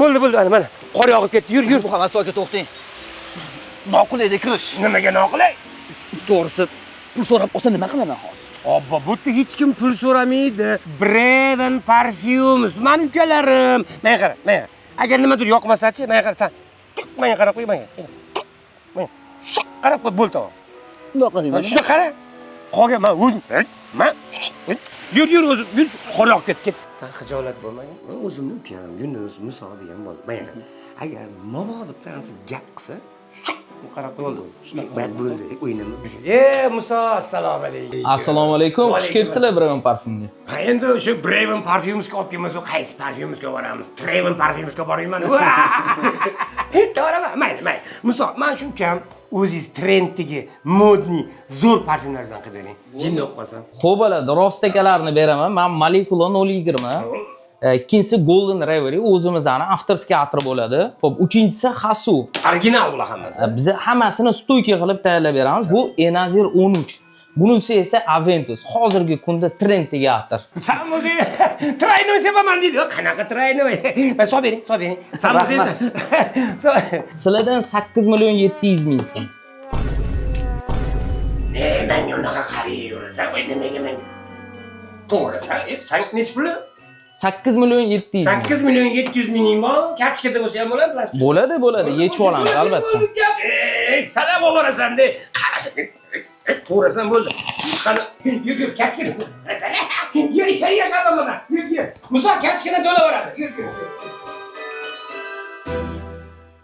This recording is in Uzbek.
Bo'ldi, mana. Qor yog'ib ketdi. Yur. Bu hammasi aka to'xtang. Noqulay edi kirish. Nimaga noqulay? To'g'risi, pul so'rab olsa nima qilaman hozir? Obbo, bu yerda hech kim pul so'ramaydi. Breven Parfumes, meni ukalarim. Menga qara, menga. Agar nimadir yoqmasa-chi, menga qara, san. Menga qarab qo'y, menga. Men. Qarab qo'y, bo'l tamom. Bundoq qarayman. Shuni qara. Qolgan men o'zim. Yur, o'zim. Yur, qor yog'ib ketdi. Sen xijolat bo'lmagin. Men o'zimni ukam, Yunus, Muso degan bo'ldi. Menga. Agar mabodo tanasi gap qilsa, qarab qo'ydi. Bo'ldi, o'ynama. Muso, assalomu alaykum. Assalomu alaykum. Xush kelibsizlar Breven Parfumga. Ha, endi o'sha Breven Parfumesga olib kelmasa, qaysi Parfumesga boramiz? Treven Parfumesga borayman. To'g'rimi? Mayli. Muso, men shu ukam o'zingiz trenddagi modniy zo'r parfumlardan qilib bering. Jinni o'qib qolsam. Xo'p bo'ladi, rostakalarni beraman. Men Molecula 020. Ikkinchisi Golden Reverie, o'zimizning avtorskiy atri bo'ladi. Xo'p, uchinchisi Hasu. Original bular hammasi. Biz hammasini stoyka qilib tayyorlab beramiz. Bu Enazir 13. Bunisi esa Aventus. Hozirgi kunda trenddagi atir. Sen o'zing traynoy sepaman deydi. Qanaqa traynoy? Men so'rab bering. Sen o'zing. Sizlardan 8 million 700 ming so'm. Men unaqa qarayverasan. Nimaga men? To'g'ri, sen nech puli? 8 million 700 ming. 8 million 700 ming bor. Kartochkada bo'lsa ham bo'ladi, plastik. Bo'ladi, yechib olamiz albatta. Salom oborasan-de. Qarash. To'g'rasan bo'ldi. Qani, yur, kartochkada. Yur, qolmaman. Yur. Muso kartochkadan to'lab oladi. Yur.